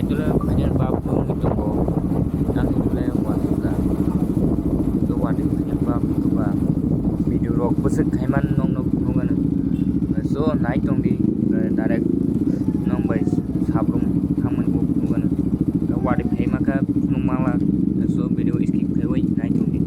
juga banyak babu itu kok nanti juga buat juga itu wadah banyak babu itu bah video rock besar kaiman nong nong nongan so naik dong di direct nong by sabrum kaman gua nongan wadah kai maka nong malah so video skip kai wai naik dong di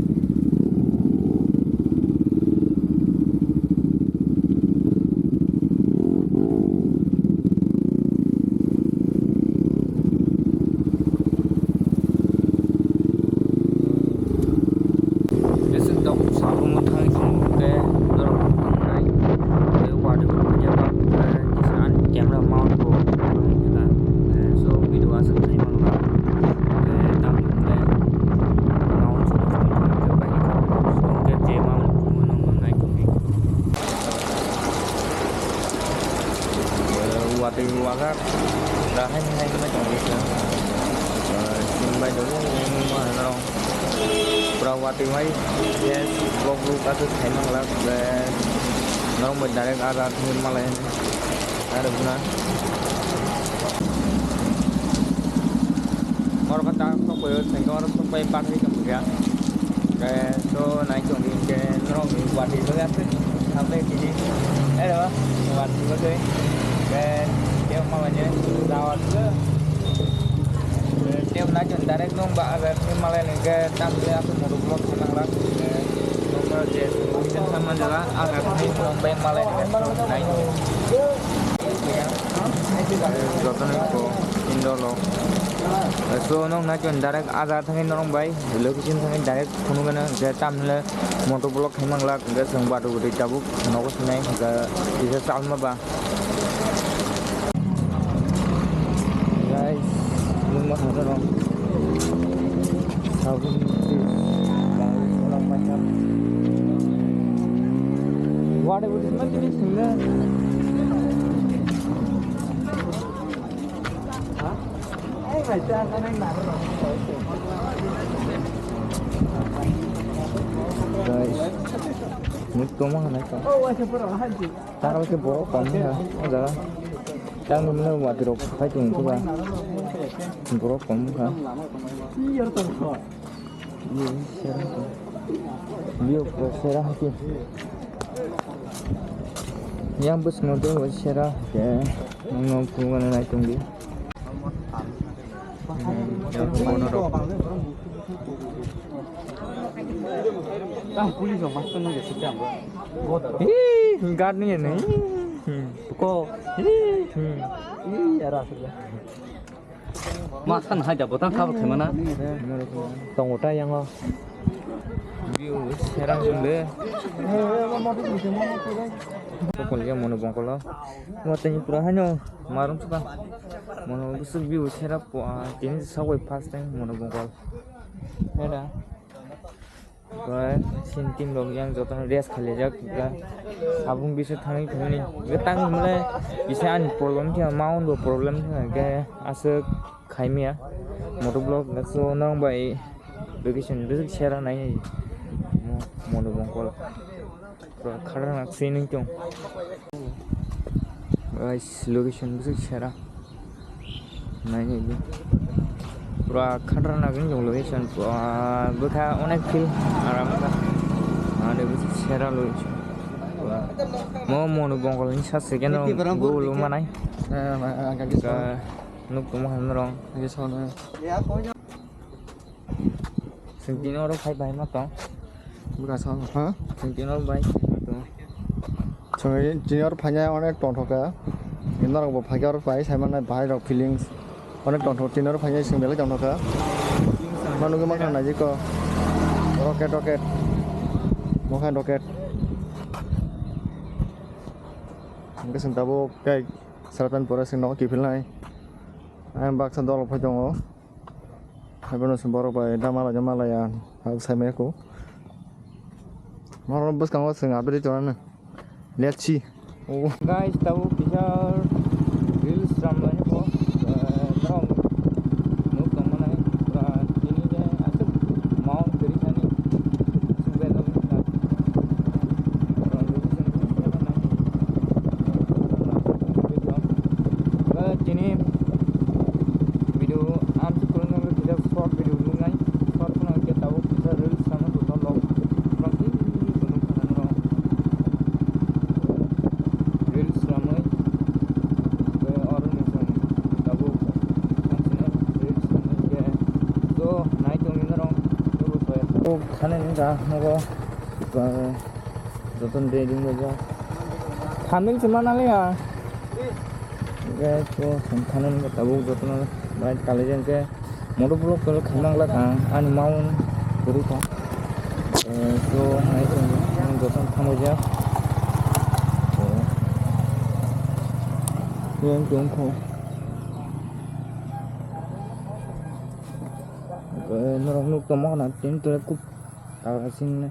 Wati wakat dah hai mấy chồng việc xin bay đúng mà nó pro wati mấy yes vlog lu các thứ thấy mang lắm về nó mình đã ra ra thêm mà lên ada guna orang kata sampai tengok orang sampai pagi kamu ya kayak so naik chồng đi ke nó mình wati với các thứ sampai sini đó wati với cái dia malahnya lawat ke dia menajon direct dong mbak agar malah nih ke tampil aku mau vlog senang lah nomor jes bisa sama adalah agar ini sampai malah nih nah ini jodoh nih ko indoor lo so nong najon direct agar thangin nong bay location thangin direct kunu kana ke tampil motor vlog hemang lah ke sang batu gede cabuk nokos naik ke bisa salma ba guys rumah ada dong sabun orang macam wadah udah macam ni singa macam mana nak guys ini cuma mana kan oh macam berapa haji taruh ke bawah kamu ya ada đang nằm nơi ngoài được phải chừng các bạn bro cũng hả view xe ra kia yang bus ngodo với xe ra để ngon cùng này trong đi police orang masuk ni je setiap. Guard ni ni. Kau ada sudah. Makan saja, bukan kau ke mana? Tunggu tak yang lo. View serang sumber. Pokoknya mana bangkol lo. Matanya pura hanya marum suka. Mana besar view serap puan. Ini sawai pas teng mana bangkol. Ada. Rồi xin team đồng yang cho tao rest khai lấy ra sabung bisa thang thang ni cái tăng lên bisa ăn problem thì mau được problem thì cái asa khai mía một blog là số nó vậy location rất share này một được bông col rồi khá là xin anh chồng rồi location rất share này gì পুরা খাটারনাক জং লোকেশন বখা অনেক ফিল আরামটা আরে বেশি সেরা লোকেশন মো মনো বঙ্গলনি সা সেকেন্ড গুলো মানাই নুক তো মহান রং আগে সন সিনটিনো র ফাই বাই মাতো বুড়া সন হ্যাঁ সিনটিনো বাই তো সঙ্গে জিনিয়র ফাইনা অনেক টনঠকা ইন্দার ফাইগার পাই সাইমানা ভাই রক ফিলিংস অনেক টনঠক জিনিয়র ফাইনা সিং বেলে টনঠকা মানুকে মাখান নাজি ক রকেট রকেট মখান rocket cái sừng tabo cái saratan pura sing no kipil nai am bak san dol phai jongo hai bono sum boro bai damala jamala ya ha sai me ko maron bus kang sing abri joran let's see oh guys tabo picture reels ramlani ko drom no kamana pura ini je asap mount dari sini sumber dom 타는 자 먹어 그 어떤 데인 거죠 타는 알이야 이게 또 타는 거 타고 저는 말 kalajang ke motor blok kalau kemang lah kan anu mau beri tak so naik yang jotan kamu aja yang jongko norong nuk tomo na tin tu aku kalasin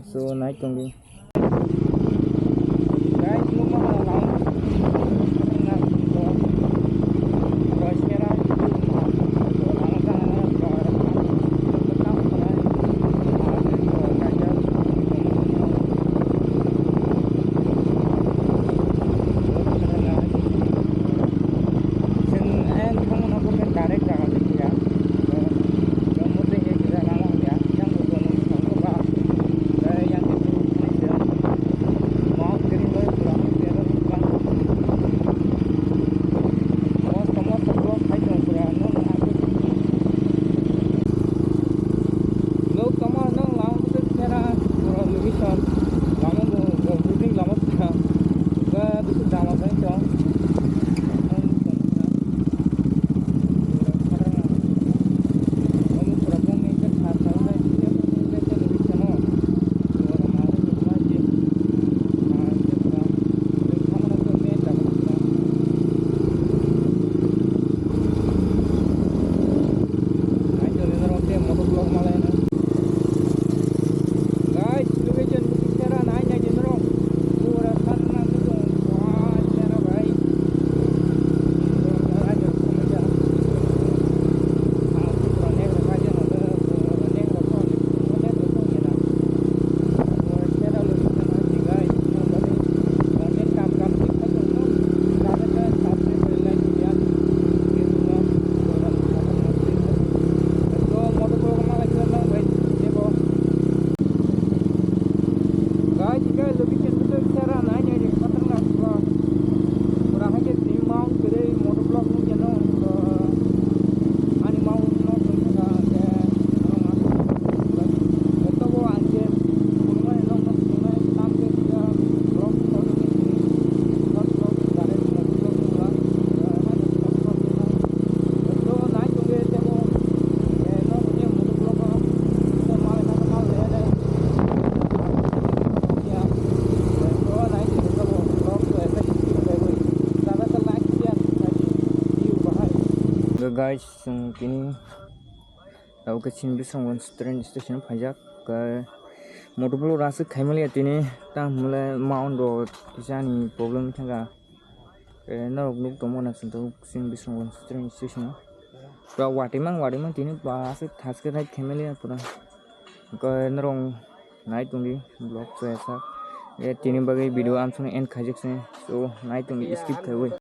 so naik tongi guys lu mau lang guys kini tahu kecil bisang train station pajak ke motor belum rasa kemali ini tang mulai mount road kisahni problem tengah narok nuk tomo nak sentuh kecil bisang train station pra watimang ini bahasa khas ke naik kemali pura ke narong naik tunggi blog so ऐसा ये तीन बगे वीडियो आम सुने एंड खजक से so naik tunggi skip कर